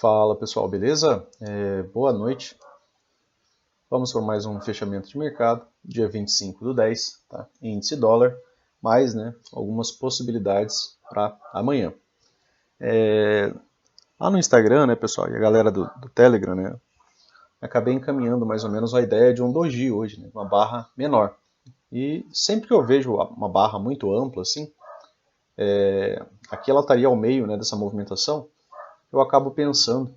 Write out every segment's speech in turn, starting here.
Fala pessoal, beleza? Boa noite. Vamos para mais um fechamento de mercado, dia 25/10, tá? Índice dólar, mais algumas possibilidades para amanhã. Lá no Instagram, né, pessoal, e a galera do Telegram, né, acabei encaminhando mais ou menos a ideia de um doji hoje, né, uma barra menor. E sempre que eu vejo uma barra muito ampla assim, aqui ela estaria ao meio, né, dessa movimentação, eu acabo pensando,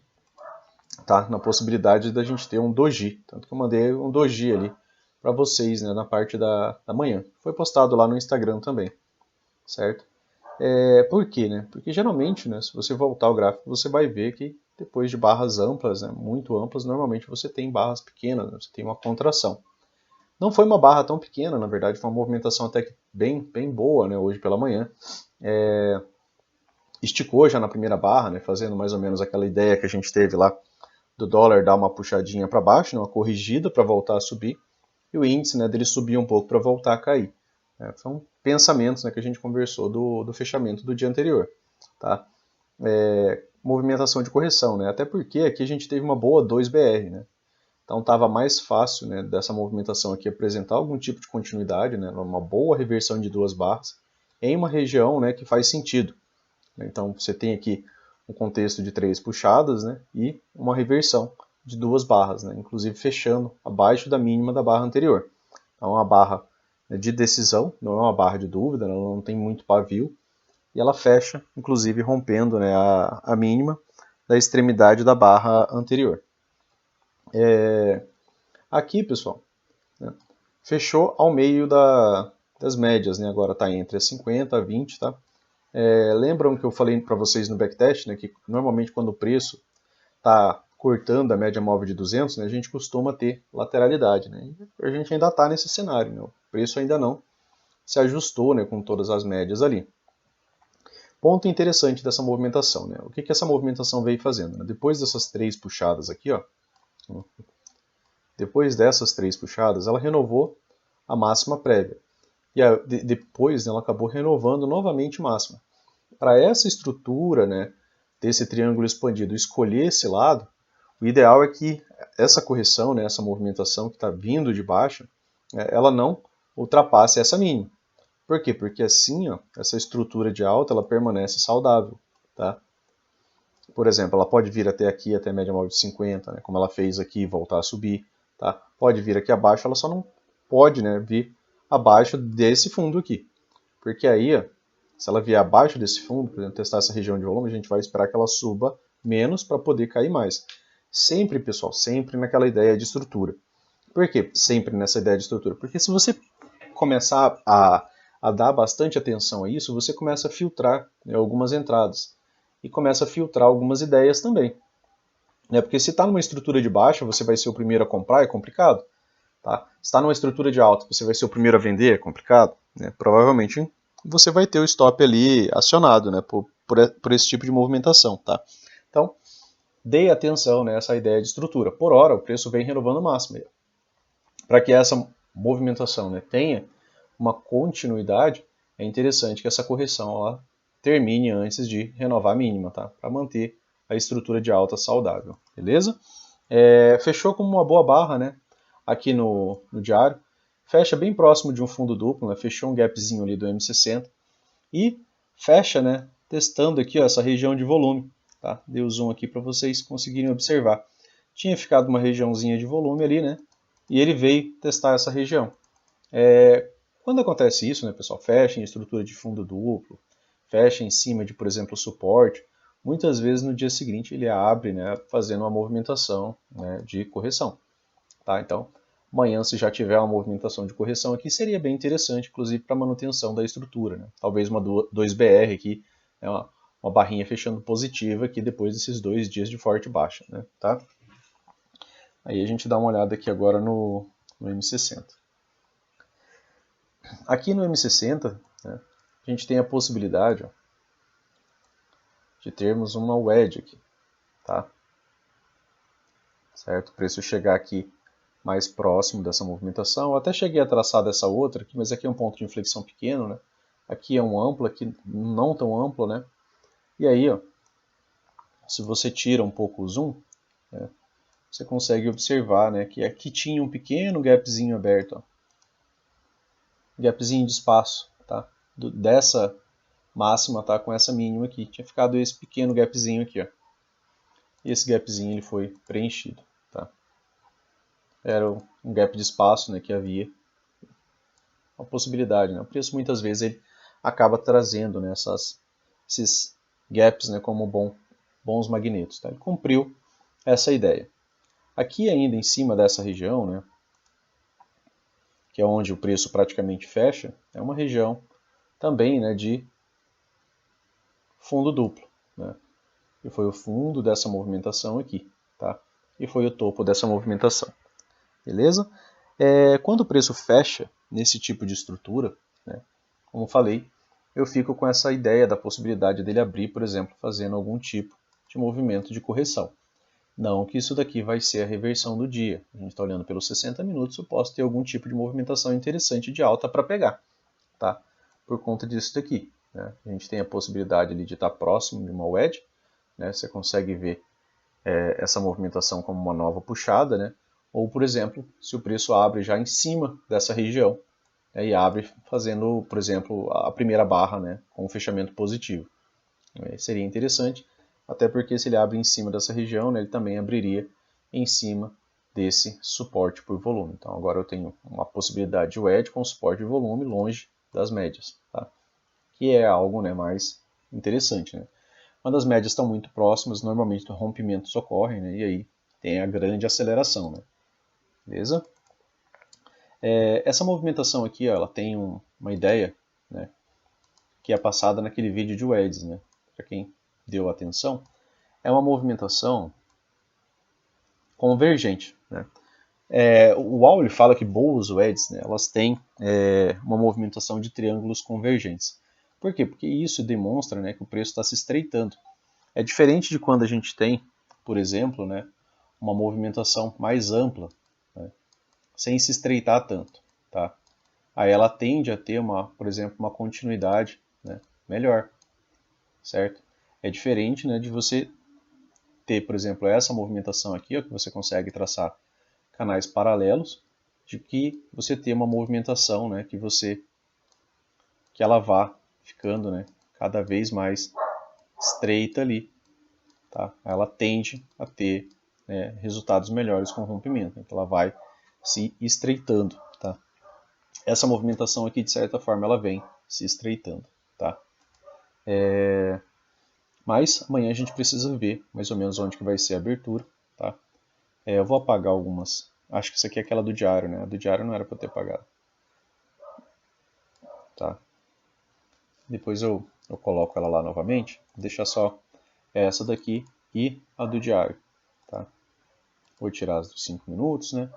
tá, na possibilidade da gente ter um doji. Tanto que eu mandei um doji ali para vocês, né, na parte da manhã. Foi postado lá no Instagram também, certo? Por quê, né? Porque geralmente, né, se você voltar ao gráfico, você vai ver que depois de barras amplas, né, muito amplas, normalmente você tem barras pequenas, né, você tem uma contração. Não foi uma barra tão pequena, na verdade, foi uma movimentação até que bem boa, né, hoje pela manhã. Esticou já na primeira barra, né, fazendo mais ou menos aquela ideia que a gente teve lá do dólar dar uma puxadinha para baixo, né, uma corrigida para voltar a subir, e o índice, né, dele subir um pouco para voltar a cair. São pensamentos, né, que a gente conversou do fechamento do dia anterior. Tá? Movimentação de correção, né? Até porque aqui a gente teve uma boa 2BR, né? Então estava mais fácil, né, dessa movimentação aqui apresentar algum tipo de continuidade, né, uma boa reversão de duas barras em uma região, né, que faz sentido. Então você tem aqui um contexto de três puxadas, né, e uma reversão de duas barras, né, inclusive fechando abaixo da mínima da barra anterior. Então é uma barra de decisão, não é uma barra de dúvida, ela não tem muito pavio, e ela fecha, inclusive rompendo, né, a mínima da extremidade da barra anterior. Aqui, pessoal, né, fechou ao meio das médias, né, agora está entre as 50 a 20, tá? Lembram que eu falei para vocês no backtest, né, que normalmente quando o preço está cortando a média móvel de 200, né, a gente costuma ter lateralidade. Né? A gente ainda está nesse cenário, né? O preço ainda não se ajustou, né, com todas as médias ali. Ponto interessante dessa movimentação. Né? O que essa movimentação veio fazendo? Né? Depois dessas três puxadas aqui, ó, depois dessas três puxadas, ela renovou a máxima prévia. E depois, né, ela acabou renovando novamente máxima. Para essa estrutura, né, desse triângulo expandido escolher esse lado, o ideal é que essa correção, né, essa movimentação que está vindo de baixo, ela não ultrapasse essa mínima. Por quê? Porque assim, ó, essa estrutura de alta ela permanece saudável. Tá? Por exemplo, ela pode vir até aqui, até a média móvel de 50, né, como ela fez aqui, e voltar a subir. Tá? Pode vir aqui abaixo, ela só não pode, né, vir abaixo desse fundo aqui. Porque aí, ó, se ela vier abaixo desse fundo, por exemplo, testar essa região de volume, a gente vai esperar que ela suba menos para poder cair mais. Sempre, pessoal, sempre naquela ideia de estrutura. Por que sempre nessa ideia de estrutura? Porque se você começar a dar bastante atenção a isso, você começa a filtrar, né, algumas entradas. E começa a filtrar algumas ideias também. Porque se está numa estrutura de baixa, você vai ser o primeiro a comprar, é complicado. Tá? Se está numa estrutura de alta, você vai ser o primeiro a vender, é complicado. Né? Provavelmente você vai ter o stop ali acionado, né, por esse tipo de movimentação. Tá? Então, dê atenção nessa ideia de estrutura. Por hora, o preço vem renovando o máximo. Para que essa movimentação, né, tenha uma continuidade, é interessante que essa correção ela termine antes de renovar a mínima, tá? Para manter a estrutura de alta saudável, beleza? Fechou com uma boa barra, né? Aqui no diário, fecha bem próximo de um fundo duplo, né? Fechou um gapzinho ali do M60 e fecha, né? Testando aqui ó, essa região de volume, tá? Dei o zoom aqui para vocês conseguirem observar. Tinha ficado uma regiãozinha de volume ali, né? E ele veio testar essa região. Quando acontece isso, né, pessoal, fecha em estrutura de fundo duplo, fecha em cima de, por exemplo, suporte, muitas vezes no dia seguinte ele abre, né, fazendo uma movimentação, né, de correção. Tá? Então, amanhã, se já tiver uma movimentação de correção aqui, seria bem interessante, inclusive para manutenção da estrutura. Né? Talvez uma 2BR aqui, né, uma barrinha fechando positiva aqui depois desses 2 dias de forte baixa. Né? Tá? Aí a gente dá uma olhada aqui agora no M60. Aqui no M60, né, a gente tem a possibilidade ó, de termos uma wedge aqui, tá? Certo? O preço chegar aqui mais próximo dessa movimentação. Eu até cheguei a traçar dessa outra aqui, mas aqui é um ponto de inflexão pequeno, né? Aqui é um amplo, aqui não tão amplo, né? E aí, ó, se você tira um pouco o zoom, né, você consegue observar, né, que aqui tinha um pequeno gapzinho aberto, ó. Gapzinho de espaço, tá? Dessa máxima, tá, com essa mínima aqui. Tinha ficado esse pequeno gapzinho aqui, ó. E esse gapzinho ele foi preenchido, tá? Era um gap de espaço, né, que havia uma possibilidade, né? O preço muitas vezes ele acaba trazendo, né, esses gaps, né, como bons magnetos, tá? Ele cumpriu essa ideia. Aqui ainda em cima dessa região, né, que é onde o preço praticamente fecha, é uma região também, né, de fundo duplo, né? E foi o fundo dessa movimentação aqui, tá? E foi o topo dessa movimentação, beleza? Quando o preço fecha nesse tipo de estrutura, né, como falei, eu fico com essa ideia da possibilidade dele abrir, por exemplo, fazendo algum tipo de movimento de correção. Não que isso daqui vai ser a reversão do dia. A gente está olhando pelos 60 minutos, eu posso ter algum tipo de movimentação interessante de alta para pegar, tá? Por conta disso daqui, né? A gente tem a possibilidade ali de estar próximo de uma wedge, né? Você consegue ver essa movimentação como uma nova puxada, né? Ou, por exemplo, se o preço abre já em cima dessa região, né, e abre fazendo, por exemplo, a primeira barra, né, com um fechamento positivo. Seria interessante, até porque se ele abre em cima dessa região, né, ele também abriria em cima desse suporte por volume. Então agora eu tenho uma possibilidade de wedge com suporte de volume longe das médias, tá? Que é algo, né, mais interessante, né? Quando as médias estão muito próximas, normalmente rompimentos ocorrem, né, e aí tem a grande aceleração, né? Beleza? Essa movimentação aqui, ó, ela tem uma ideia, né, que é passada naquele vídeo de wedges, né? Para quem deu atenção, é uma movimentação convergente, né? O Wall fala que boas wedges, né, elas têm uma movimentação de triângulos convergentes. Por quê? Porque isso demonstra, né, que o preço está se estreitando. É diferente de quando a gente tem, por exemplo, né, uma movimentação mais ampla, né, sem se estreitar tanto, tá? Aí ela tende a ter, por exemplo, uma continuidade, né, melhor, certo? É diferente, né, de você ter, por exemplo, essa movimentação aqui, ó, que você consegue traçar canais paralelos, de que você ter uma movimentação, né, que ela vá ficando, né, cada vez mais estreita ali, tá? Ela tende a ter, né, resultados melhores com o rompimento, então ela vai se estreitando, tá? Essa movimentação aqui, de certa forma, ela vem se estreitando, tá? Mas amanhã a gente precisa ver mais ou menos onde que vai ser a abertura, tá? Eu vou apagar algumas. Acho que isso aqui é aquela do diário, né? A do diário não era para eu ter apagado, tá? Depois eu coloco ela lá novamente. Vou deixar só essa daqui e a do diário, tá? Vou tirar as dos 5 minutos, né?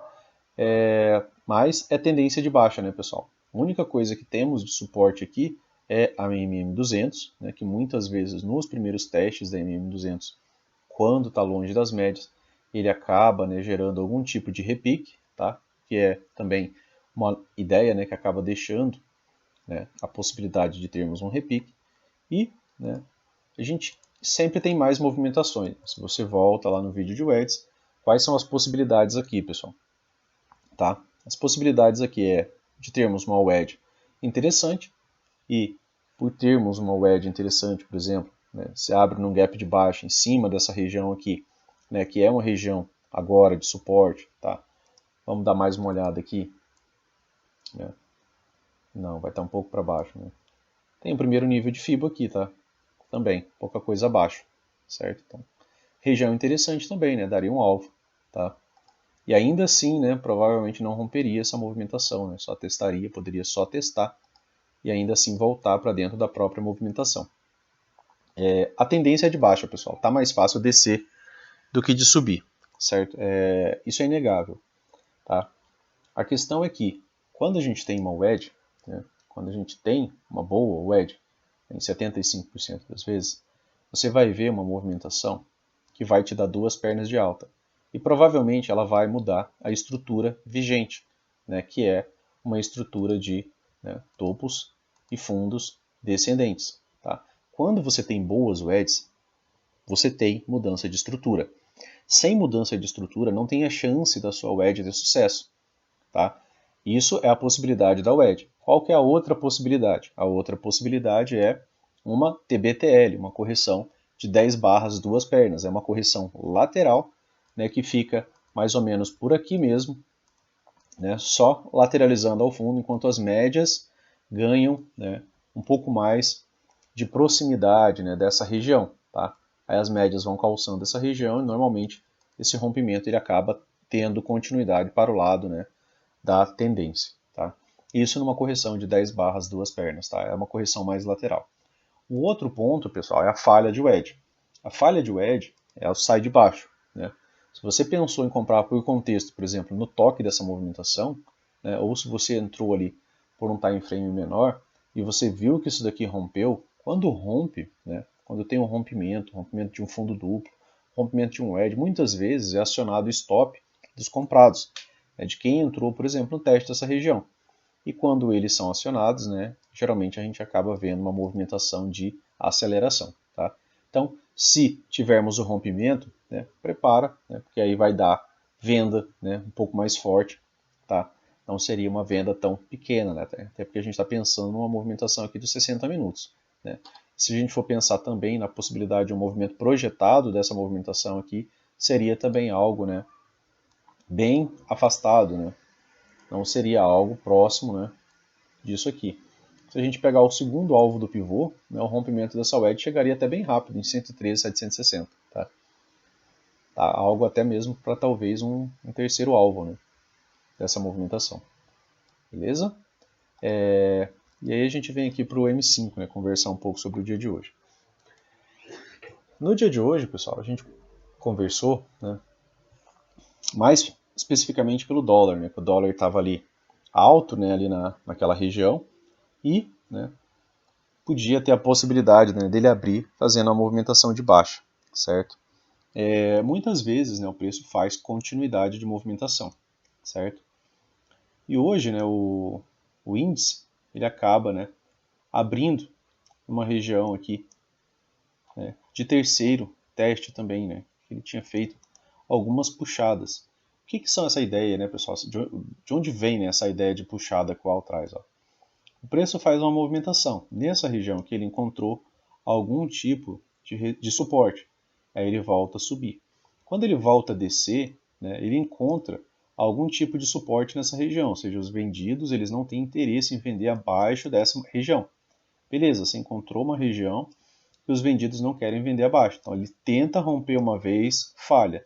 Mas é tendência de baixa, né, pessoal? A única coisa que temos de suporte aqui é a MM200, né, que muitas vezes nos primeiros testes da MM200, quando está longe das médias, ele acaba, né, gerando algum tipo de repique, tá? Que é também uma ideia, né, que acaba deixando, né, a possibilidade de termos um repique. E, né, a gente sempre tem mais movimentações. Se você volta lá no vídeo de wedges, quais são as possibilidades aqui, pessoal? Tá? As possibilidades aqui é de termos uma wedge interessante e por termos uma wedge interessante, por exemplo, né, se abre num gap de baixo em cima dessa região aqui, né, que é uma região agora de suporte, tá? Vamos dar mais uma olhada aqui. Né? Não, vai estar um pouco para baixo. Né? Tem o primeiro nível de FIBO aqui, tá? Também, pouca coisa abaixo, certo? Então, região interessante também, né? Daria um alvo, tá? E ainda assim, né, provavelmente não romperia essa movimentação, né? Só testaria, poderia só testar e ainda assim voltar para dentro da própria movimentação. A tendência é de baixa, pessoal. Tá mais fácil descer do que de subir, certo? Isso é inegável, tá? A questão é que quando a gente tem uma wedge, né, quando a gente tem uma boa wedge, em 75% das vezes, você vai ver uma movimentação que vai te dar duas pernas de alta. E provavelmente ela vai mudar a estrutura vigente, né, que é uma estrutura de, né, topos e fundos descendentes. Tá? Quando você tem boas wedges, você tem mudança de estrutura. Sem mudança de estrutura, não tem a chance da sua wedge ter sucesso. Tá? Isso é a possibilidade da wedge. Qual que é a outra possibilidade? A outra possibilidade é uma TBTL, uma correção de 10 barras, duas pernas. É uma correção lateral, né, que fica mais ou menos por aqui mesmo, né, só lateralizando ao fundo, enquanto as médias ganham, né, um pouco mais de proximidade, né, dessa região. Tá? Aí as médias vão calçando essa região e normalmente esse rompimento ele acaba tendo continuidade para o lado, né, da tendência. Tá? Isso numa correção de 10 barras, duas pernas. Tá? É uma correção mais lateral. O outro ponto, pessoal, é a falha de wedge. A falha de wedge é o sai de baixo. Né? Se você pensou em comprar por contexto, por exemplo, no toque dessa movimentação, né, ou se você entrou ali por um time frame menor e você viu que isso daqui rompeu, quando rompe, né, quando tem um rompimento de um fundo duplo, rompimento de um wedge, muitas vezes é acionado o stop dos comprados, né, de quem entrou, por exemplo, no teste dessa região. E quando eles são acionados, né, geralmente a gente acaba vendo uma movimentação de aceleração. Tá? Então, se tivermos o rompimento, né, prepara, né, porque aí vai dar venda, né, um pouco mais forte. Tá? Não seria uma venda tão pequena, né, até porque a gente está pensando numa movimentação aqui de 60 minutos. Né? Se a gente for pensar também na possibilidade de um movimento projetado dessa movimentação aqui, seria também algo, né, bem afastado, né? Não seria algo próximo, né, disso aqui. Se a gente pegar o segundo alvo do pivô, né, o rompimento dessa wedge chegaria até bem rápido, em 113,760. Tá? Tá? Algo até mesmo para talvez um terceiro alvo, né, dessa movimentação. Beleza? E aí a gente vem aqui para o M5, né, conversar um pouco sobre o dia de hoje. No dia de hoje, pessoal, a gente conversou, né, mais especificamente pelo dólar, né, que o dólar estava ali alto, né, ali naquela região, e, né, podia ter a possibilidade, né, dele abrir fazendo a movimentação de baixa, certo? Muitas vezes, né, o preço faz continuidade de movimentação, certo? E hoje, né, o índice ele acaba, né, abrindo uma região aqui, né, de terceiro teste também, né? Ele tinha feito algumas puxadas. O que são essa ideia, né, pessoal? De onde vem, né, essa ideia de puxada que o Al traz? Ó? O preço faz uma movimentação nessa região que ele encontrou algum tipo de suporte. Aí ele volta a subir. Quando ele volta a descer, né, ele encontra algum tipo de suporte nessa região, ou seja, os vendidos eles não têm interesse em vender abaixo dessa região. Beleza, você encontrou uma região que os vendidos não querem vender abaixo. Então ele tenta romper uma vez, falha.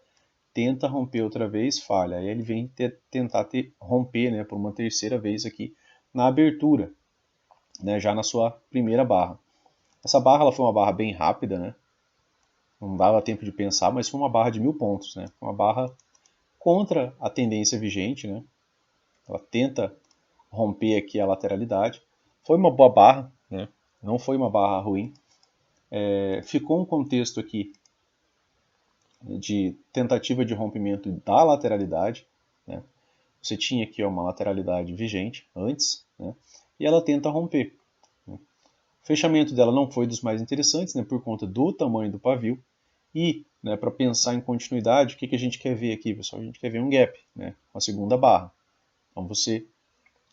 Tenta romper outra vez, falha. Aí ele vem tentar romper, né, por uma terceira vez aqui na abertura, né, já na sua primeira barra. Essa barra ela foi uma barra bem rápida, né? Não dava tempo de pensar, mas foi uma barra de 1000 pontos, né? Uma barra contra a tendência vigente, né? Ela tenta romper aqui a lateralidade. Foi uma boa barra, né? Não foi uma barra ruim. Ficou um contexto aqui de tentativa de rompimento da lateralidade, né? Você tinha aqui uma lateralidade vigente antes, né? E ela tenta romper. O fechamento dela não foi dos mais interessantes, né? Por conta do tamanho do pavio. E, né, para pensar em continuidade, o que a gente quer ver aqui, pessoal? A gente quer ver um gap, né, uma segunda barra. Então você,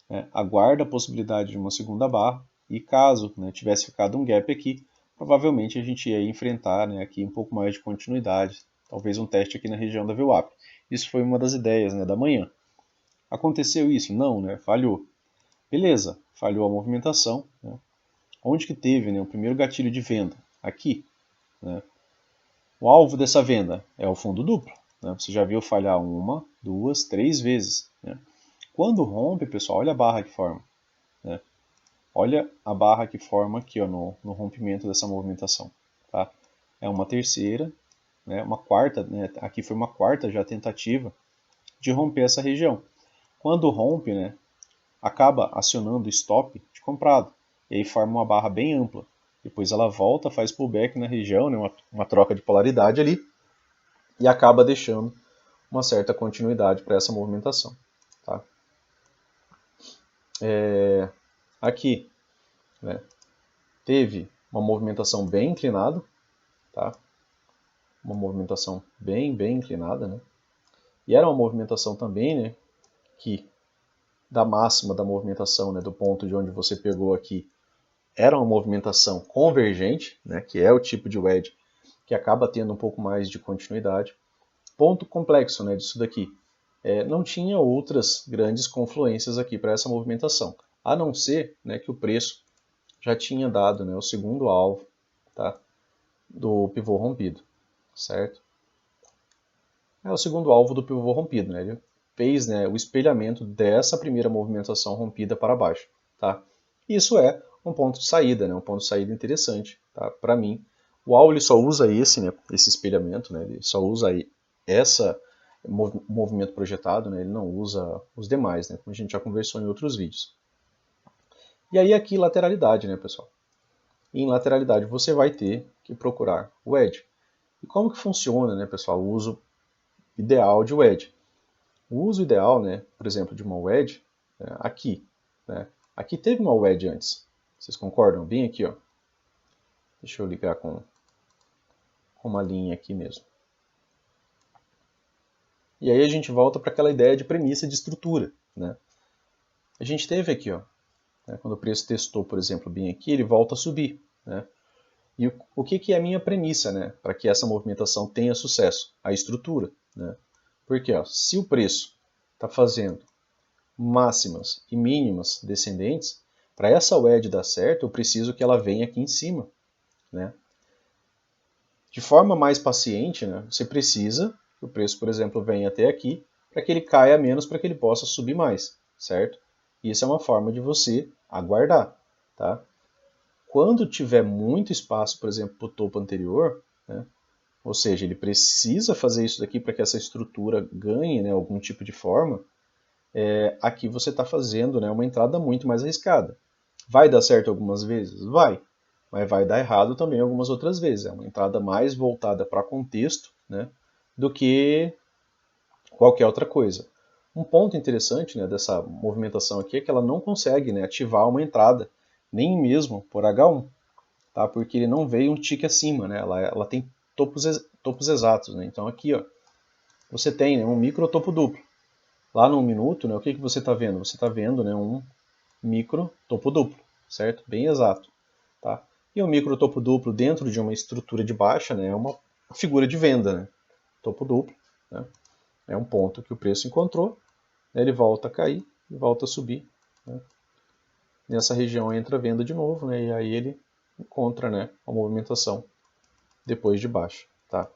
né, aguarda a possibilidade de uma segunda barra e caso, né, tivesse ficado um gap aqui, provavelmente a gente ia enfrentar, né, aqui um pouco mais de continuidade, talvez um teste aqui na região da VWAP. Isso foi uma das ideias, né, da manhã. Aconteceu isso? Não, né, falhou. Beleza, falhou a movimentação. Né? Onde que teve, né, o primeiro gatilho de venda? Aqui. Né? O alvo dessa venda é o fundo duplo. Né? Você já viu falhar uma, duas, três vezes. Né? Quando rompe, pessoal, olha a barra que forma. Né? Olha a barra que forma aqui ó, no rompimento dessa movimentação. Tá? É uma terceira, né? Uma quarta, né? Aqui foi uma quarta já tentativa de romper essa região. Quando rompe, né? Acaba acionando o stop de comprado. E aí forma uma barra bem ampla. Depois ela volta, faz pullback na região, né? uma troca de polaridade ali, e acaba deixando uma certa continuidade para essa movimentação. Tá? Aqui, né, teve uma movimentação bem inclinada, tá? uma movimentação bem inclinada, né? E era uma movimentação também, né, que da máxima da movimentação, né, do ponto de onde você pegou aqui, era uma movimentação convergente, né, que é o tipo de wedge que acaba tendo um pouco mais de continuidade. Ponto complexo, né, disso daqui. Não tinha outras grandes confluências aqui para essa movimentação, a não ser, né, que o preço já tinha dado, né, o segundo alvo, tá, do pivô rompido, certo? É o segundo alvo do pivô rompido, né? Ele fez, né, o espelhamento dessa primeira movimentação rompida para baixo, tá? Isso é um ponto de saída, né? Um ponto de saída interessante, tá? Para mim, o AL ele só usa esse, né, esse espelhamento, né? Ele só usa aí essa movimento projetado, né? Ele não usa os demais, né? Como a gente já conversou em outros vídeos. E aí aqui lateralidade, né, pessoal? E em lateralidade você vai ter que procurar o edge. E como que funciona, né, pessoal, o uso ideal de wedge? O uso ideal, né, por exemplo, de uma wedge, aqui, né? Aqui teve uma wedge antes. Vocês concordam? Bem aqui, ó. Deixa eu ligar com uma linha aqui mesmo. E aí a gente volta para aquela ideia de premissa de estrutura, né? A gente teve aqui, ó, né, quando o preço testou, por exemplo, bem aqui, ele volta a subir, né? E o que é a minha premissa, né, para que essa movimentação tenha sucesso? A estrutura, né? Porque, ó, se o preço está fazendo máximas e mínimas descendentes, para essa wedge dar certo, eu preciso que ela venha aqui em cima, né? De forma mais paciente, né, você precisa que o preço, por exemplo, venha até aqui, para que ele caia menos, para que ele possa subir mais, certo? Isso é uma forma de você aguardar, tá? Quando tiver muito espaço, por exemplo, para o topo anterior, né, ou seja, ele precisa fazer isso daqui para que essa estrutura ganhe, né, algum tipo de forma, aqui você está fazendo, né, uma entrada muito mais arriscada. Vai dar certo algumas vezes? Vai. Mas vai dar errado também algumas outras vezes. É uma entrada mais voltada para contexto, né, do que qualquer outra coisa. Um ponto interessante, né, dessa movimentação aqui é que ela não consegue, né, ativar uma entrada, nem mesmo por H1, tá? Porque ele não veio um tique acima, né? Ela tem topos exatos, né? Então aqui, ó, você tem, né, um micro topo duplo. Lá no 1 minuto, né, o que você está vendo? Você está vendo, né, um micro topo duplo, certo? Bem exato, tá? E o micro topo duplo dentro de uma estrutura de baixa, né, é uma figura de venda, né? Topo duplo, né? É um ponto que o preço encontrou, né, ele volta a cair e volta a subir, né? Nessa região entra venda de novo, né, e aí ele encontra, né, a movimentação depois de baixa, tá?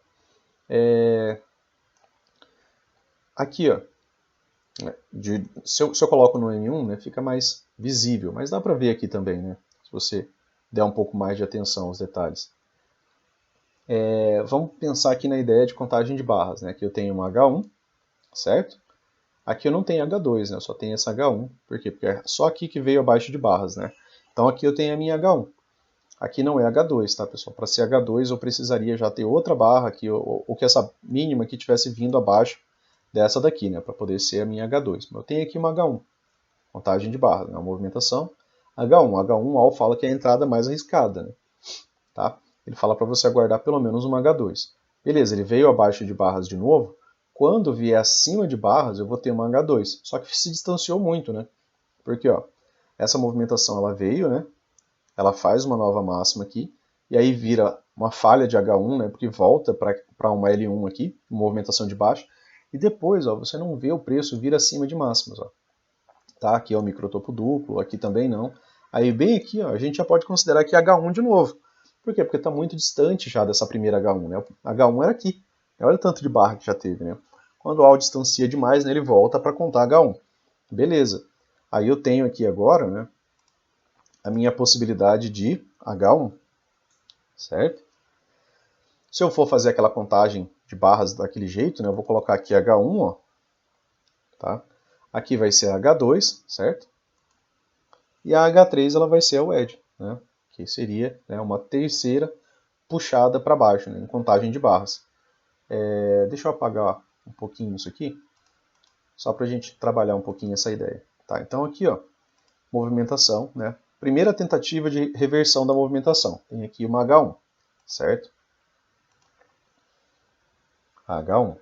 Aqui, ó, se eu coloco no M1, né, fica mais visível, mas dá para ver aqui também, né, se você der um pouco mais de atenção aos detalhes. Vamos pensar aqui na ideia de contagem de barras, né? Aqui eu tenho uma H1, certo? Aqui eu não tenho H2, né? Eu só tenho essa H1. Por quê? Porque é só aqui que veio abaixo de barras, né? Então aqui eu tenho a minha H1. Aqui não é H2, tá, pessoal? Para ser H2 eu precisaria já ter outra barra aqui, ou que essa mínima aqui tivesse vindo abaixo dessa daqui, né? Para poder ser a minha H2. Mas eu tenho aqui uma H1, contagem de barras, né? Uma movimentação. H1. H1 AL fala que é a entrada mais arriscada, né? Tá? Ele fala para você aguardar pelo menos uma H2. Beleza, ele veio abaixo de barras de novo. Quando vier acima de barras, eu vou ter uma H2. Só que se distanciou muito, né? Porque, ó, essa movimentação ela veio, né? Ela faz uma nova máxima aqui, e aí vira uma falha de H1, né? Porque volta para uma L1 aqui, movimentação de baixo. E depois, ó, você não vê o preço vir acima de máximas, ó. Tá? Aqui é o microtopo duplo, aqui também não. Aí bem aqui, ó, a gente já pode considerar aqui H1 de novo. Por quê? Porque está muito distante já dessa primeira H1, né? H1 era aqui. Olha o tanto de barra que já teve, né? Quando o AL distancia demais, né, ele volta para contar H1. Beleza. Aí eu tenho aqui agora, né, a minha possibilidade de H1, certo? Se eu for fazer aquela contagem de barras daquele jeito, né, eu vou colocar aqui H1, ó, tá? Aqui vai ser H2, certo? E a H3 ela vai ser a wedge, né? Que seria, né, uma terceira puxada para baixo, né, em contagem de barras. Deixa eu apagar um pouquinho isso aqui, só para a gente trabalhar um pouquinho essa ideia. Tá, então aqui, ó, movimentação, né? Primeira tentativa de reversão da movimentação. Tem aqui uma H1, certo? a H1.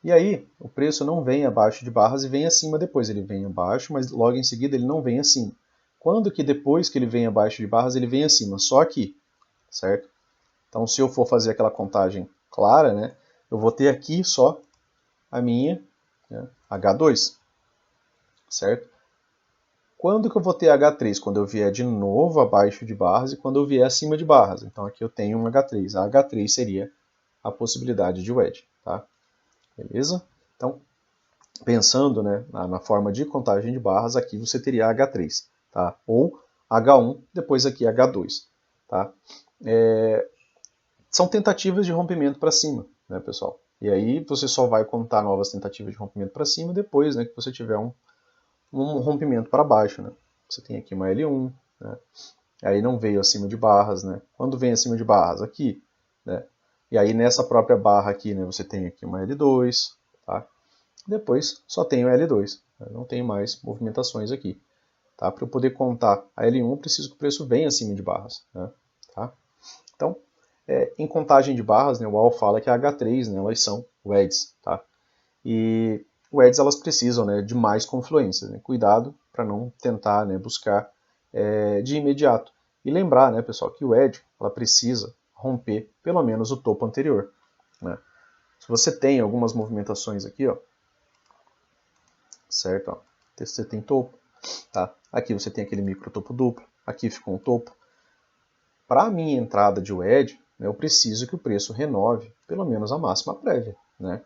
E aí, o preço não vem abaixo de barras e vem acima depois. Ele vem abaixo, mas logo em seguida ele não vem acima. Quando que depois que ele vem abaixo de barras, ele vem acima? Só aqui, certo? Então, se eu for fazer aquela contagem clara, né, eu vou ter aqui só a minha, né, H2, certo? Quando que eu vou ter H3? Quando eu vier de novo abaixo de barras e quando eu vier acima de barras. Então, aqui eu tenho um H3. A H3 seria a possibilidade de wedge, tá? Beleza? Então, pensando, né, na forma de contagem de barras, aqui você teria H3, tá? Ou H1, depois aqui H2, tá? São tentativas de rompimento para cima, né, pessoal? E aí você só vai contar novas tentativas de rompimento para cima depois, né, que você tiver um rompimento para baixo, né? Você tem aqui uma L1, né? Aí não veio acima de barras, né? Quando vem acima de barras? Aqui, né? E aí nessa própria barra aqui, né, você tem aqui uma L2, tá? Depois só tem o L2, né? Não tem mais movimentações aqui. Tá? Para eu poder contar a L1, eu preciso que o preço venha acima de barras, né? Tá? Então, em contagem de barras, né, o Al fala que a H3, né, elas são wedges, tá? E wedges elas precisam, né, de mais confluências, né? Cuidado para não tentar, né, buscar de imediato. E lembrar, né, pessoal, que o wedge ela precisa romper pelo menos o topo anterior, né? Se você tem algumas movimentações aqui, ó, certo? Ó, você tem topo, tá? Aqui você tem aquele micro topo duplo, aqui ficou um topo. Para a minha entrada de wedge, né, eu preciso que o preço renove pelo menos a máxima prévia, né?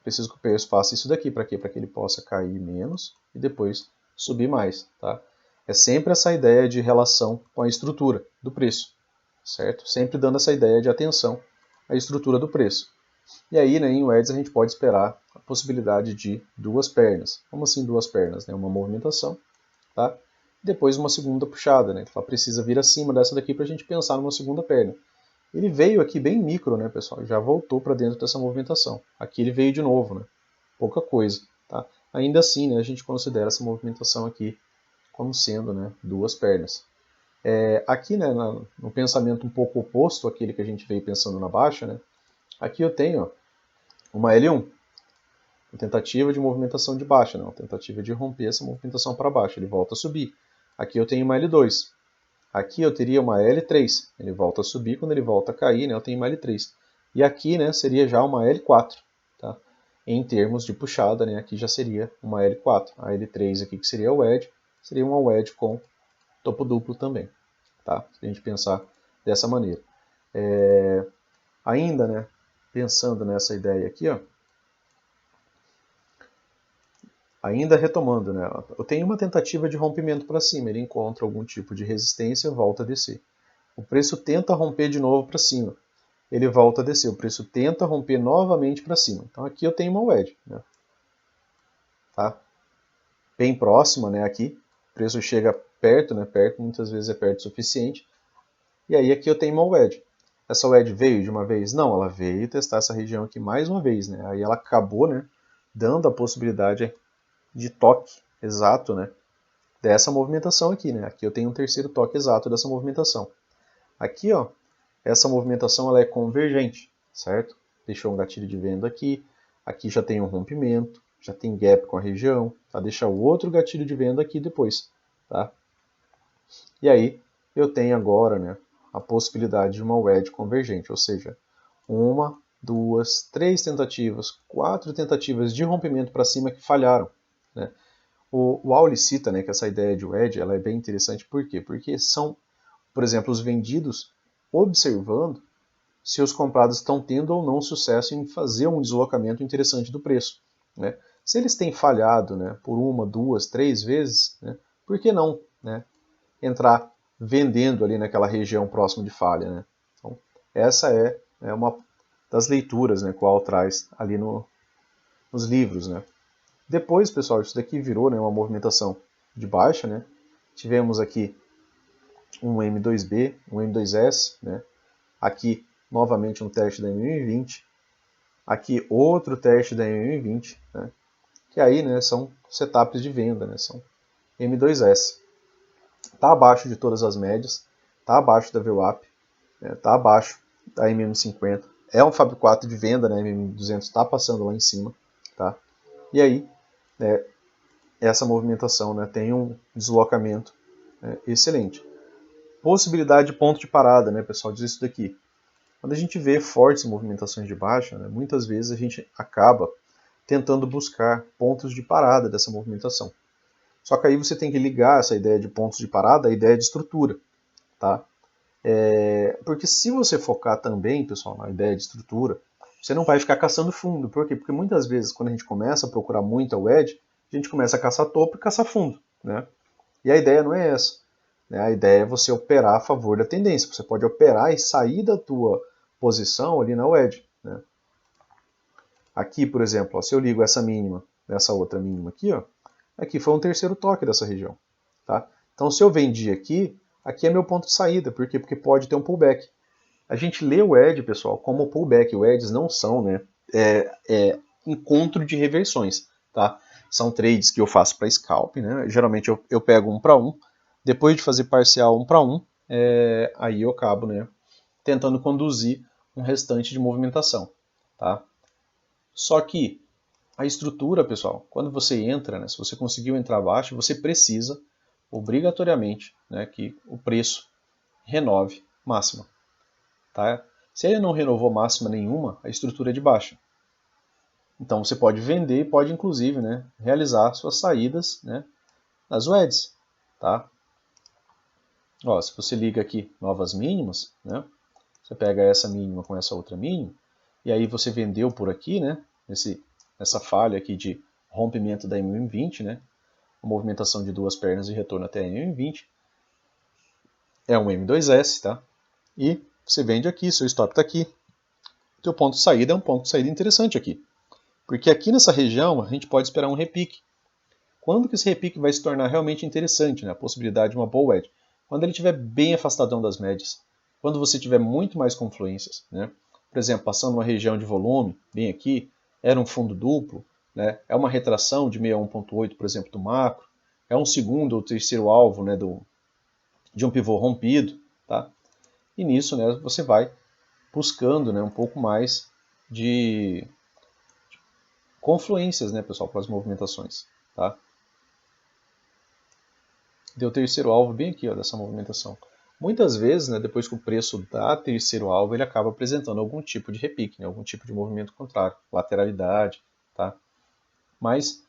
Preciso que o preço faça isso daqui, para quê? Para que ele possa cair menos e depois subir mais, tá? É sempre essa ideia de relação com a estrutura do preço, certo? Sempre dando essa ideia de atenção à estrutura do preço. E aí, né, em wedges a gente pode esperar a possibilidade de duas pernas. Como assim duas pernas? Né? Uma movimentação, tá? Depois uma segunda puxada, né? Ela precisa vir acima dessa daqui para a gente pensar numa segunda perna. Ele veio aqui bem micro, né, pessoal? Já voltou para dentro dessa movimentação. Aqui ele veio de novo, né? Pouca coisa, tá? Ainda assim, né, a gente considera essa movimentação aqui como sendo, né, duas pernas. Aqui, né, no pensamento um pouco oposto àquele que a gente veio pensando na baixa, né? Aqui eu tenho ó, uma L1, uma tentativa de movimentação de baixa, né? Uma tentativa de romper essa movimentação para baixo. Ele volta a subir. Aqui eu tenho uma L2. Aqui eu teria uma L3, ele volta a subir, quando ele volta a cair, né, eu tenho uma L3. E aqui, né, seria já uma L4, tá? Em termos de puxada, né, aqui já seria uma L4. A L3 aqui, que seria o wedge, seria uma wedge com topo duplo também, tá? Se a gente pensar dessa maneira. Ainda, né, pensando nessa ideia aqui, ó, ainda retomando, né, eu tenho uma tentativa de rompimento para cima, ele encontra algum tipo de resistência e volta a descer. O preço tenta romper de novo para cima. Ele volta a descer. O preço tenta romper novamente para cima. Então aqui eu tenho uma wedge, né? Tá? Bem próxima, né? Aqui o preço chega perto, né? Perto muitas vezes é perto o suficiente. E aí aqui eu tenho uma wedge. Essa wedge veio de uma vez? Não, ela veio testar essa região aqui mais uma vez, né? Aí ela acabou, né? Dando a possibilidade de toque exato, né? Dessa movimentação aqui, né? Aqui eu tenho um terceiro toque exato dessa movimentação. Aqui, ó, essa movimentação ela é convergente, certo? Deixou um gatilho de venda aqui, aqui já tem um rompimento, já tem gap com a região, tá? Deixa o outro gatilho de venda aqui depois, tá? E aí eu tenho agora, né, a possibilidade de uma wedge convergente, ou seja, uma, duas, três tentativas, quatro tentativas de rompimento para cima que falharam, né? O Auli cita, né, que essa ideia de wedge ela é bem interessante, por quê? Porque são, por exemplo, os vendidos observando se os comprados estão tendo ou não sucesso em fazer um deslocamento interessante do preço, né? Se eles têm falhado, né, por uma, duas, três vezes, né, por que não, né, entrar vendendo ali naquela região próxima de falha, né? Então, essa é uma das leituras, né, que o Al traz ali nos livros, né? Depois, pessoal, isso daqui virou, né, uma movimentação de baixa, né? Tivemos aqui um M2B, um M2S, né? Aqui, novamente, um teste da M20. Aqui, outro teste da M20, né? Que aí, né, são setups de venda, né? São M2S. Está abaixo de todas as médias, está abaixo da VWAP, está abaixo da MM50. é um Fab 4 de venda, né? MM200 está passando lá em cima, tá? E aí, essa movimentação, né, tem um deslocamento excelente. Possibilidade de ponto de parada, né, pessoal, diz isso daqui. Quando a gente vê fortes movimentações de baixa, né, muitas vezes a gente acaba tentando buscar pontos de parada dessa movimentação. Só que aí você tem que ligar essa ideia de pontos de parada à ideia de estrutura, tá? Porque se você focar também, pessoal, na ideia de estrutura, você não vai ficar caçando fundo. Por quê? Porque muitas vezes, quando a gente começa a procurar muito a wedge, a gente começa a caçar topo e caçar fundo, né? E a ideia não é essa. Né? A ideia é você operar a favor da tendência. Você pode operar e sair da tua posição ali na wedge, né? Aqui, por exemplo, ó, se eu ligo essa mínima nessa outra mínima aqui, ó, aqui foi um terceiro toque dessa região. Tá? Então, se eu vendi aqui, aqui é meu ponto de saída. Por quê? Porque pode ter um pullback. A gente lê o edge, pessoal, como pullback. Os edges não são, né, encontro de reversões. Tá? São trades que eu faço para scalp. Né? Geralmente eu pego 1 para 1. Depois de fazer parcial 1 para 1, aí eu acabo, né, tentando conduzir um restante de movimentação. Tá? Só que a estrutura, pessoal, quando você entra, né, se você conseguiu entrar abaixo, você precisa, obrigatoriamente, né, que o preço renove máxima. Tá? Se ele não renovou máxima nenhuma, a estrutura é de baixa. Então você pode vender e pode, inclusive, né, realizar suas saídas, né, nas wedges. Tá? Ó, se você liga aqui novas mínimas, né, você pega essa mínima com essa outra mínima, e aí você vendeu por aqui, né, essa falha aqui de rompimento da MM20, né, a movimentação de duas pernas e retorno até a MM20, é um M2S, tá? E você vende aqui, seu stop está aqui. Teu ponto de saída é um ponto de saída interessante aqui. Porque aqui nessa região a gente pode esperar um repique. Quando que esse repique vai se tornar realmente interessante, né? A possibilidade de uma bull wedge? Quando ele estiver bem afastadão das médias. Quando você tiver muito mais confluências, né? Por exemplo, passando uma região de volume, bem aqui, era um fundo duplo, né? É uma retração de 61.8, por exemplo, do macro, é um segundo ou terceiro alvo, né, de um pivô rompido, tá? E nisso, né, você vai buscando, né, um pouco mais de confluências, né, pessoal, para as movimentações, tá? Deu terceiro alvo bem aqui, ó, dessa movimentação. Muitas vezes, né, depois que o preço dá terceiro alvo, ele acaba apresentando algum tipo de repique, né, algum tipo de movimento contrário, lateralidade, tá? Mas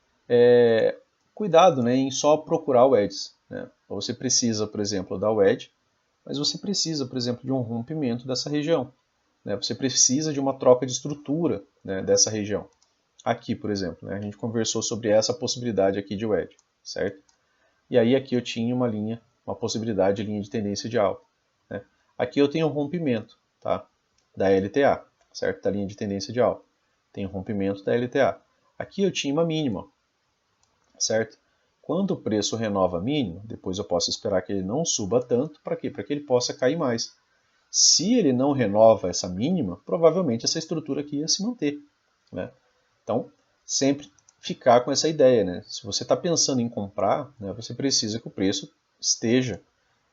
cuidado, né, em só procurar o edges, né? Você precisa, por exemplo, da wedge, mas você precisa, por exemplo, de um rompimento dessa região. Né? Você precisa de uma troca de estrutura, né, dessa região. Aqui, por exemplo, né, a gente conversou sobre essa possibilidade aqui de wedge, certo? E aí aqui eu tinha uma linha, uma possibilidade de linha de tendência de alta. Né? Aqui eu tenho um rompimento, tá, da LTA, certo? Da linha de tendência de alta. Tem um rompimento da LTA. Aqui eu tinha uma mínima, certo? Quando o preço renova a mínima, depois eu posso esperar que ele não suba tanto, para quê? Para que ele possa cair mais. Se ele não renova essa mínima, provavelmente essa estrutura aqui ia se manter. Né? Então, sempre ficar com essa ideia. Né? Se você está pensando em comprar, né, você precisa que o preço esteja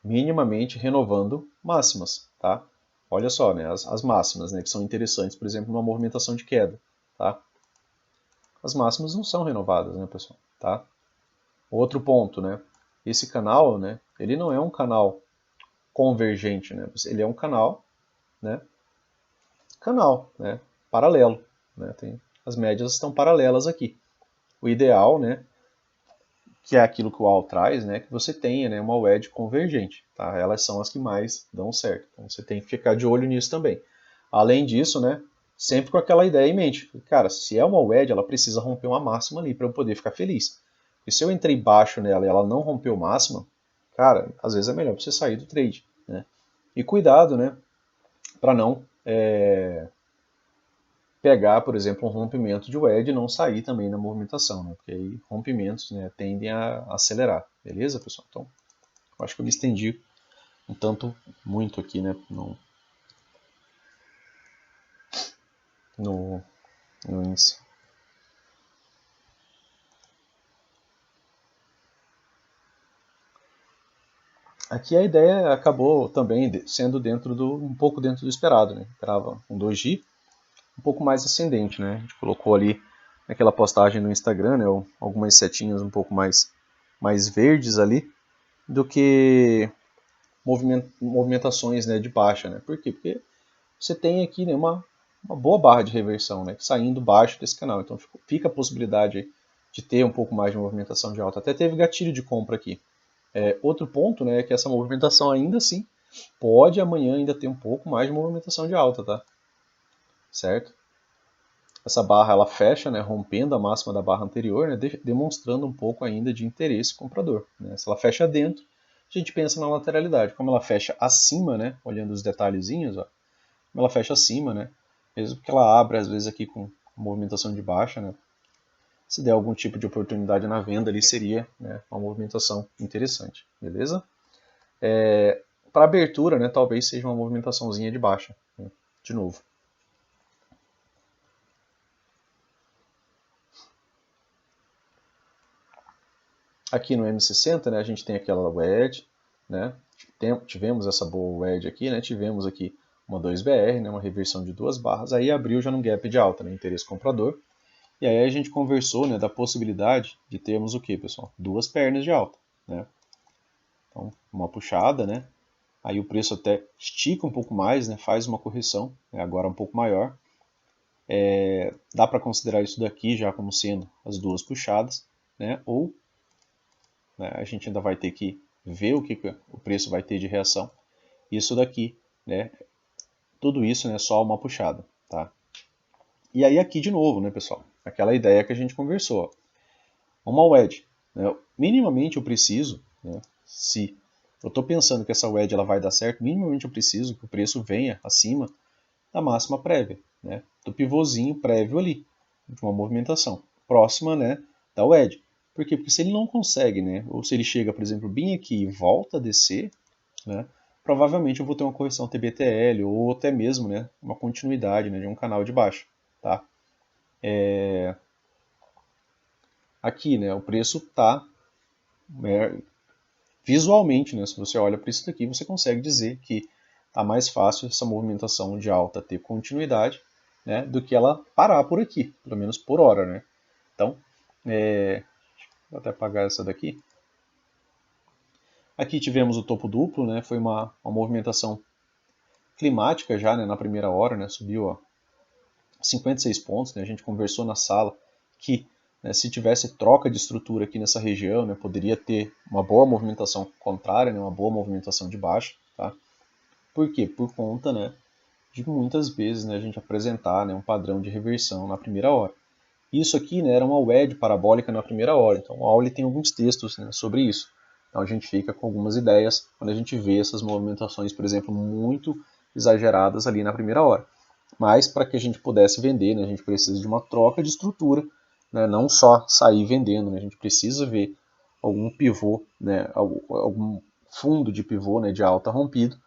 minimamente renovando máximas. Tá? Olha só, né, as máximas, né, que são interessantes, por exemplo, numa movimentação de queda. Tá? As máximas não são renovadas, né, pessoal? Tá? Outro ponto, né? Esse canal, né, ele não é um canal convergente, né? Ele é um canal, né, paralelo. Né? As médias estão paralelas aqui. O ideal, né, que é aquilo que o AL traz, né, que você tenha, né, uma wedge convergente. Tá? Elas são as que mais dão certo. Então você tem que ficar de olho nisso também. Além disso, né, sempre com aquela ideia em mente. Cara, se é uma wedge, ela precisa romper uma máxima ali para eu poder ficar feliz. E se eu entrei baixo nela e ela não rompeu máxima, cara, às vezes é melhor você sair do trade. Né? E cuidado, né, para não pegar, por exemplo, um rompimento de wedge e não sair também na movimentação, né? Porque aí rompimentos, né, tendem a acelerar, beleza, pessoal? Então, eu acho que eu me estendi um tanto muito aqui, né, no índice. Aqui a ideia acabou também sendo um pouco dentro do esperado, né? Esperava um doji, um pouco mais ascendente, né? A gente colocou ali naquela postagem no Instagram, né, algumas setinhas um pouco mais verdes ali do que movimentações, né, de baixa, né? Por quê? Porque você tem aqui, né, uma boa barra de reversão, né, saindo baixo desse canal. Então fica a possibilidade de ter um pouco mais de movimentação de alta. Até teve gatilho de compra aqui. Outro ponto, né, é que essa movimentação ainda assim pode amanhã ainda ter um pouco mais de movimentação de alta, tá? Certo? Essa barra ela fecha, né, rompendo a máxima da barra anterior, né, demonstrando um pouco ainda de interesse comprador. Né? Se ela fecha dentro, a gente pensa na lateralidade. Como ela fecha acima, né, olhando os detalhezinhos, ó, como ela fecha acima, né, mesmo que ela abra às vezes aqui com movimentação de baixa, né, se der algum tipo de oportunidade na venda ali seria, né, uma movimentação interessante, beleza? Para abertura, né, talvez seja uma movimentaçãozinha de baixa, né, de novo. Aqui no M60, né, a gente tem aquela wedge, né, tivemos essa boa wedge aqui, né, tivemos aqui uma 2BR, né, uma reversão de duas barras, aí abriu já num gap de alta, né, interesse comprador, e aí a gente conversou, né, da possibilidade de termos o que, pessoal? Duas pernas de alta, né, então uma puxada, né, aí o preço até estica um pouco mais, né, faz uma correção, né, agora um pouco maior, dá para considerar isso daqui já como sendo as duas puxadas, né, ou né, a gente ainda vai ter que ver o que o preço vai ter de reação. Isso daqui, né, tudo isso é, né, só uma puxada, tá? E aí aqui de novo, né, pessoal, aquela ideia que a gente conversou, ó, uma wedge, né, minimamente eu preciso, né, se eu estou pensando que essa wedge ela vai dar certo, minimamente eu preciso que o preço venha acima da máxima prévia, né, do pivôzinho prévio ali, de uma movimentação próxima, né, da wedge. Por quê? Porque se ele não consegue, né, ou se ele chega, por exemplo, bem aqui e volta a descer, né, provavelmente eu vou ter uma correção TBTL ou até mesmo, né, uma continuidade, né, de um canal de baixo, tá? Aqui, né, o preço está visualmente, né, se você olha para isso daqui, você consegue dizer que está mais fácil essa movimentação de alta ter continuidade, né, do que ela parar por aqui, pelo menos por hora, né? Então, vou até apagar essa daqui. Aqui tivemos o topo duplo, né? Foi uma movimentação climática já, né, na primeira hora, né? Subiu ó, 56 pontos, né? A gente conversou na sala que, né, se tivesse troca de estrutura aqui nessa região, né, poderia ter uma boa movimentação contrária, né, uma boa movimentação de baixa, tá? Por quê? Por conta, né, de muitas vezes, né, a gente apresentar, né, um padrão de reversão na primeira hora. Isso aqui, né, era uma wedge parabólica na primeira hora, então o Auli tem alguns textos, né, sobre isso. Então a gente fica com algumas ideias quando a gente vê essas movimentações, por exemplo, muito exageradas ali na primeira hora. Mas para que a gente pudesse vender, né, a gente precisa de uma troca de estrutura, né, não só sair vendendo, né, a gente precisa ver algum pivô, né, algum fundo de pivô, né, de alta rompido.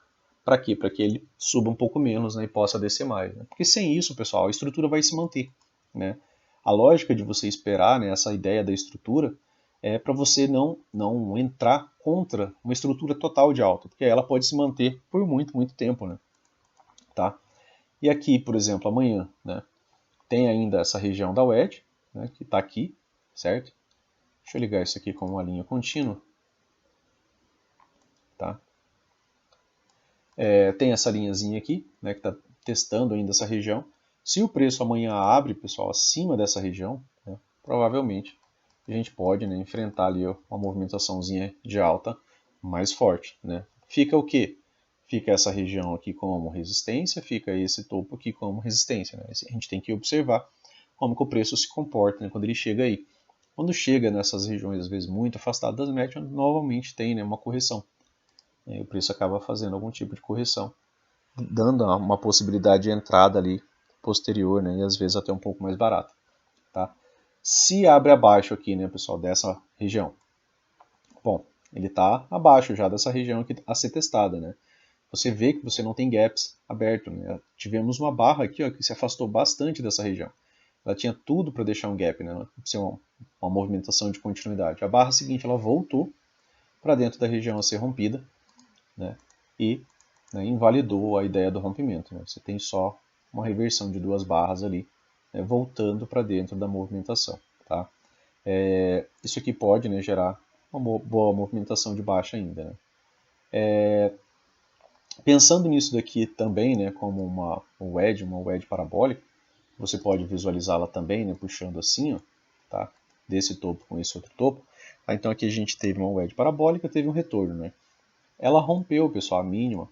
Para quê? Para que ele suba um pouco menos, né, e possa descer mais. Né? Porque sem isso, pessoal, a estrutura vai se manter. Né? A lógica de você esperar, né, essa ideia da estrutura é para você não entrar contra uma estrutura total de alta, porque ela pode se manter por muito, muito tempo. Né? Tá? E aqui, por exemplo, amanhã, né, tem ainda essa região da wedge, né, que está aqui, certo? Deixa eu ligar isso aqui como uma linha contínua. Tá? Tem essa linhazinha aqui, né, que está testando ainda essa região. Se o preço amanhã abre, pessoal, acima dessa região, né, provavelmente a gente pode, né, enfrentar ali uma movimentaçãozinha de alta mais forte. Né? Fica o quê? Fica essa região aqui como resistência, fica esse topo aqui como resistência. Né? A gente tem que observar como que o preço se comporta, né, quando ele chega aí. Quando chega nessas regiões, às vezes, muito afastadas das médias, novamente tem, né, uma correção. E o preço acaba fazendo algum tipo de correção, dando uma possibilidade de entrada ali posterior, né, e às vezes até um pouco mais barata. Tá? Se abre abaixo aqui, né, pessoal, dessa região, bom, ele está abaixo já dessa região aqui a ser testada, né? Você vê que você não tem gaps abertos, né? Tivemos uma barra aqui, ó, que se afastou bastante dessa região. Ela tinha tudo para deixar um gap, né? Ser uma movimentação de continuidade. A barra seguinte ela voltou para dentro da região a ser rompida, né? E, né, invalidou a ideia do rompimento. Né? Você tem só uma reversão de duas barras ali, né, voltando para dentro da movimentação. Tá? Isso aqui pode, né, gerar uma boa movimentação de baixa ainda. Né? Pensando nisso daqui também, né, como uma wedge parabólica, você pode visualizá-la também, né, puxando assim, ó, tá? Desse topo com esse outro topo. Tá? Então aqui a gente teve uma wedge parabólica, teve um retorno. Né? Ela rompeu, pessoal, a mínima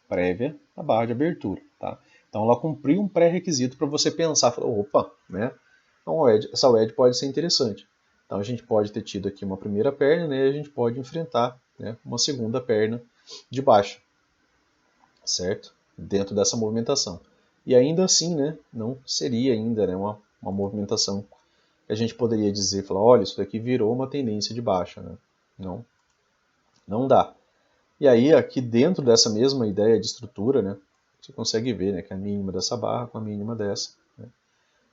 prévia da barra de abertura. Tá? Então ela cumpriu um pré-requisito para você pensar, opa, né? Então, essa wedge pode ser interessante. Então a gente pode ter tido aqui uma primeira perna, né, e a gente pode enfrentar, né, uma segunda perna de baixa, certo? Dentro dessa movimentação. E ainda assim, né, não seria ainda, né, uma movimentação que a gente poderia dizer, falar, olha, isso daqui virou uma tendência de baixa. Né? Não dá. E aí, aqui dentro dessa mesma ideia de estrutura, né, você consegue ver, né, que a mínima dessa barra com a mínima dessa, né,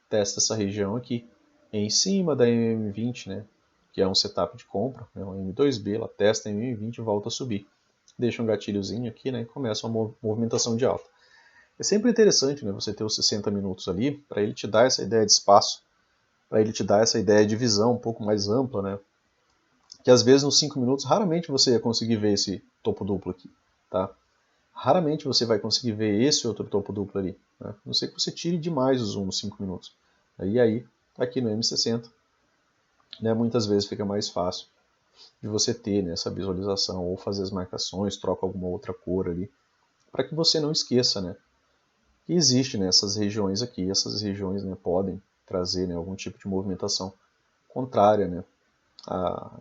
testa essa região aqui, em cima da MM20, né, que é um setup de compra, né, um M2B, ela testa a MM20 e volta a subir. Deixa um gatilhozinho aqui, né, e começa uma movimentação de alta. É sempre interessante, né, você ter os 60 minutos ali, para ele te dar essa ideia de espaço, para ele te dar essa ideia de visão um pouco mais ampla, né, que às vezes nos 5 minutos raramente você ia conseguir ver esse topo duplo aqui, tá? Raramente você vai conseguir ver esse outro topo duplo ali, né? A não ser que você tire demais o zoom nos 5 minutos. E aí, aqui no M60, né, muitas vezes fica mais fácil de você ter, né, essa visualização, ou fazer as marcações, troca alguma outra cor ali, para que você não esqueça, né, que existe, né, essas regiões aqui, essas regiões, né, podem trazer, né, algum tipo de movimentação contrária, né,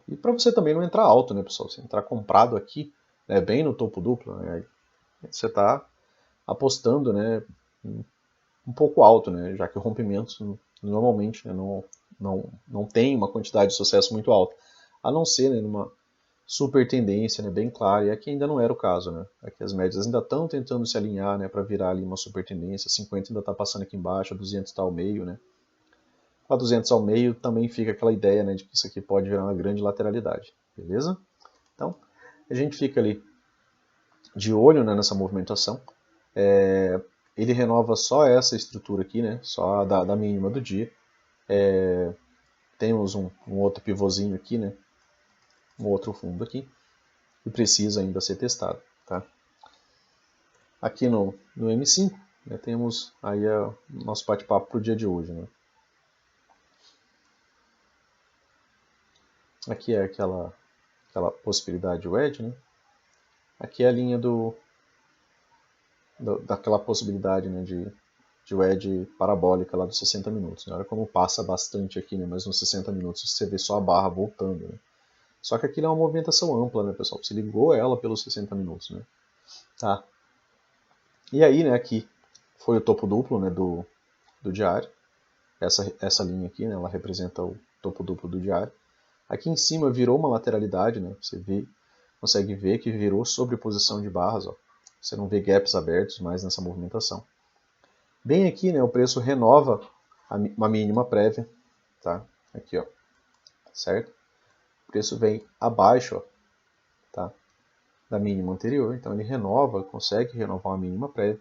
e para você também não entrar alto, né, pessoal, você entrar comprado aqui, né, bem no topo duplo, né, você está apostando, né, um pouco alto, né, já que o rompimento normalmente, né, não tem uma quantidade de sucesso muito alta, a não ser, né, numa super tendência, né, bem clara, e aqui ainda não era o caso, né, aqui as médias ainda estão tentando se alinhar, né, para virar ali uma super tendência, 50 ainda está passando aqui embaixo, 200 está ao meio, né, a 200 ao meio também fica aquela ideia, né, de que isso aqui pode virar uma grande lateralidade, beleza? Então, a gente fica ali de olho, né, nessa movimentação. Ele renova só essa estrutura aqui, né, só a da mínima do dia. Temos um outro pivôzinho aqui, né, um outro fundo aqui, que precisa ainda ser testado. Tá? Aqui no M5, né, temos aí o nosso bate-papo para o dia de hoje. Né? Aqui é aquela possibilidade wedge, né? Aqui é a linha daquela possibilidade, né, de wedge parabólica lá dos 60 minutos. Né? Olha como passa bastante aqui, né, mas nos 60 minutos você vê só a barra voltando. Né? Só que aqui é uma movimentação ampla, né, pessoal? Você ligou ela pelos 60 minutos. Né? Tá. E aí, né, aqui foi o topo duplo, né, do diário. Essa linha aqui, né, ela representa o topo duplo do diário. Aqui em cima virou uma lateralidade, né? Você consegue ver que virou sobreposição de barras. Ó. Você não vê gaps abertos mais nessa movimentação. Bem aqui, né, o preço renova uma mínima prévia, tá? Aqui, ó, certo? O preço vem abaixo, ó, tá? Da mínima anterior, então ele consegue renovar uma mínima prévia.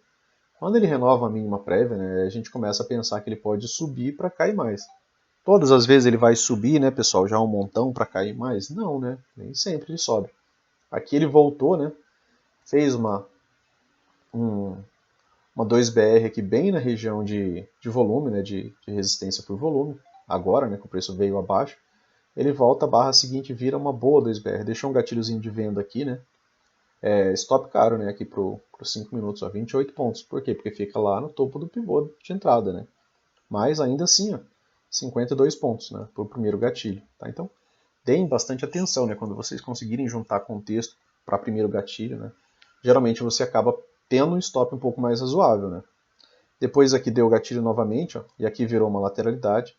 Quando ele renova a mínima prévia, né, a gente começa a pensar que ele pode subir para cair mais. Todas as vezes ele vai subir, né, pessoal, já um montão para cair mais? Não, né? Nem sempre ele sobe. Aqui ele voltou, né? Fez uma 2BR aqui bem na região de volume, né, de resistência por volume. Agora, né, que o preço veio abaixo, ele volta, a barra seguinte vira uma boa 2BR. Deixou um gatilhozinho de venda aqui, né? Stop caro, né, aqui para os 5 minutos, ó, 28 pontos. Por quê? Porque fica lá no topo do pivô de entrada, né? Mas ainda assim, ó, 52 pontos, né, para o primeiro gatilho. Tá? Então, deem bastante atenção, né, quando vocês conseguirem juntar contexto para primeiro gatilho, né? Geralmente você acaba tendo um stop um pouco mais razoável, né? Depois aqui deu o gatilho novamente, ó, e aqui virou uma lateralidade.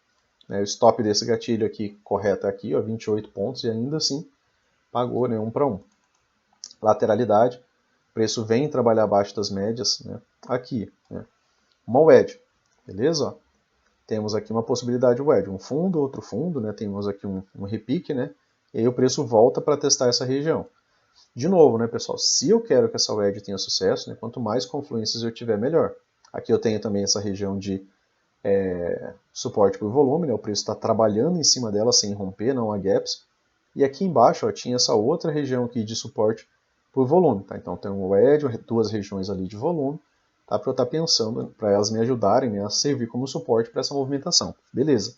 Né? O stop desse gatilho aqui correto é aqui, ó, 28 pontos, e ainda assim pagou, né, 1 para 1. Lateralidade, o preço vem trabalhar abaixo das médias, né? Aqui, né? Uma wedge, beleza? Ó. Temos aqui uma possibilidade wedge, um fundo, outro fundo, né? Temos aqui um repique, né? E aí o preço volta para testar essa região. De novo, né, pessoal? Se eu quero que essa wedge tenha sucesso, né, quanto mais confluências eu tiver, melhor. Aqui eu tenho também essa região de suporte por volume, né? O preço está trabalhando em cima dela sem romper, não há gaps. E aqui embaixo ó, tinha essa outra região aqui de suporte por volume. Tá? Então tem um edge, duas regiões ali de volume, tá? Para eu estar pensando, para elas me ajudarem, né, a servir como suporte para essa movimentação. Beleza.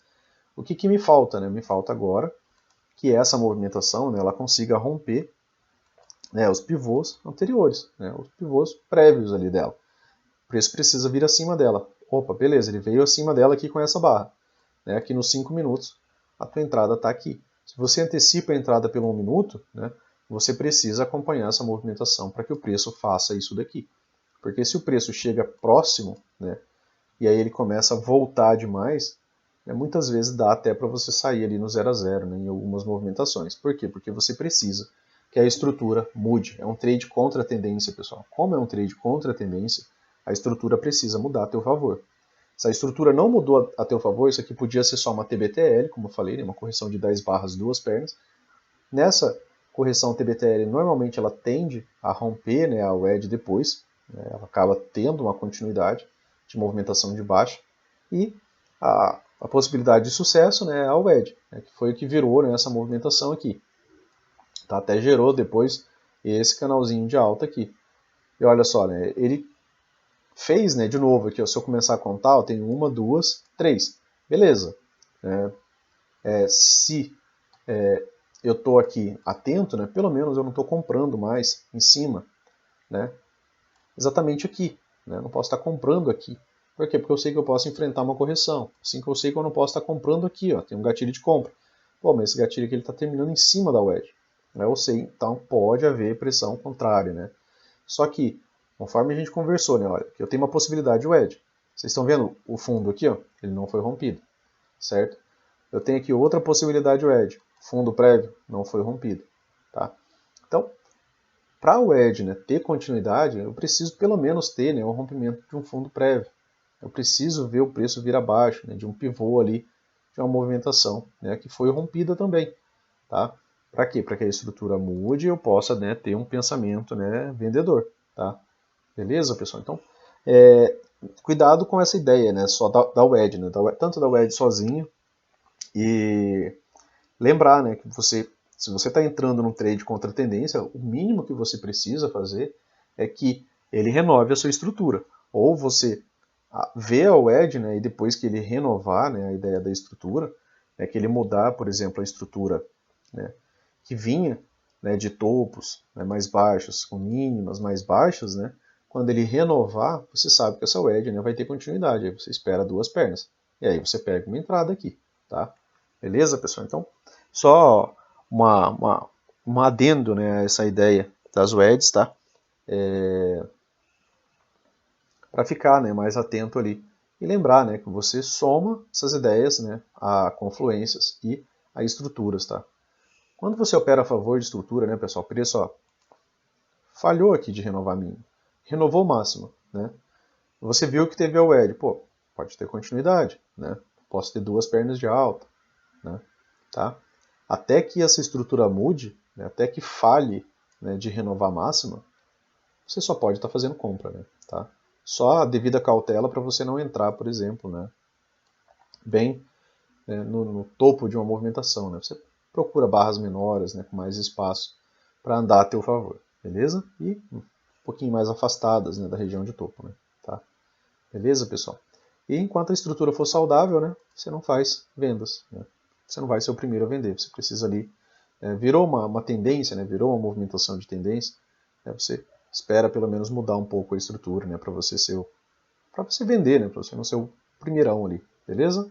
O que me falta? Né? Me falta agora que essa movimentação, né, ela consiga romper, né, os pivôs anteriores, né, os pivôs prévios ali dela. O preço precisa vir acima dela. Opa, beleza, ele veio acima dela aqui com essa barra. Né, aqui nos 5 minutos, a tua entrada está aqui. Se você antecipa a entrada pelo 1 minuto, né, você precisa acompanhar essa movimentação para que o preço faça isso daqui. Porque se o preço chega próximo, né, e aí ele começa a voltar demais, né, muitas vezes dá até para você sair ali no 0 a 0, né, em algumas movimentações. Por quê? Porque você precisa que a estrutura mude. É um trade contra a tendência, pessoal. Como é um trade contra a tendência, a estrutura precisa mudar a teu favor. Se a estrutura não mudou a teu favor, isso aqui podia ser só uma TBTL, como eu falei, né, uma correção de 10 barras, duas pernas. Nessa correção TBTL, normalmente ela tende a romper, né, a wedge depois, né, ela acaba tendo uma continuidade de movimentação de baixa, e a possibilidade de sucesso, né, é a wedge, né, que foi o que virou, né, essa movimentação aqui. Tá, até gerou depois esse canalzinho de alta aqui. E olha só, né, ele fez, né, de novo aqui, ó, se eu começar a contar, eu tenho 1, 2, 3. Beleza. Se eu estou aqui atento, né, pelo menos eu não estou comprando mais em cima, né, exatamente aqui. Né, eu não posso estar comprando aqui. Por quê? Porque eu sei que eu posso enfrentar uma correção. Assim que eu sei que eu não posso estar comprando aqui. Ó, tem um gatilho de compra. Pô, mas esse gatilho aqui está terminando em cima da wedge. Né, eu sei, então pode haver pressão contrária. Né? Só que, conforme a gente conversou, né, olha, que eu tenho uma possibilidade de wedge. Vocês estão vendo o fundo aqui? Ó, ele não foi rompido. Certo? Eu tenho aqui outra possibilidade de wedge. Fundo prévio não foi rompido. Tá? Então, para o wedge, né, ter continuidade, eu preciso pelo menos ter, né, um rompimento de um fundo prévio. Eu preciso ver o preço vir abaixo, né, de um pivô ali, de uma movimentação, né, que foi rompida também. Tá? Para quê? Para que a estrutura mude e eu possa, né, ter um pensamento, né, vendedor. Tá? Beleza, pessoal? Então, cuidado com essa ideia, né, só da wedge, né, tanto da wedge sozinho, e lembrar, né, que se você está entrando num trade contra a tendência, o mínimo que você precisa fazer é que ele renove a sua estrutura. Ou você vê a wedge, né, e depois que ele renovar, né, a ideia da estrutura, é que ele mudar, por exemplo, a estrutura, né, que vinha, né, de topos, né, mais baixos, com mínimas mais baixas, né, quando ele renovar, você sabe que essa wedge, né, vai ter continuidade. Aí você espera duas pernas. E aí você pega uma entrada aqui. Tá? Beleza, pessoal? Então, só um adendo, né, a essa ideia das wedges, tá? Para ficar, né, mais atento ali. E lembrar, né, que você soma essas ideias, né, a confluências e a estruturas. Tá? Quando você opera a favor de estrutura, né, pessoal, preço ó, falhou aqui de renovar mínimo. Renovou o máximo. Né? Você viu que teve a wedge. Pô, pode ter continuidade. Né? Posso ter duas pernas de alta. Né? Tá? Até que essa estrutura mude, né, até que falhe, né, de renovar a máxima, você só pode estar fazendo compra. Né, tá? Só a devida cautela para você não entrar, por exemplo, né, bem no topo de uma movimentação. Né? Você procura barras menores, né, com mais espaço para andar a teu favor. Beleza? E um pouquinho mais afastadas, né, da região de topo. Né, tá? Beleza, pessoal? E enquanto a estrutura for saudável, né, você não faz vendas. Né? Você não vai ser o primeiro a vender. Você precisa ali, virou uma tendência, né, virou uma movimentação de tendência, né, você espera pelo menos mudar um pouco a estrutura, né, para você vender, né, para você não ser o primeirão ali, beleza?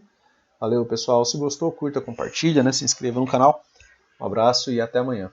Valeu, pessoal. Se gostou, curta, compartilha, né, se inscreva no canal. Um abraço e até amanhã.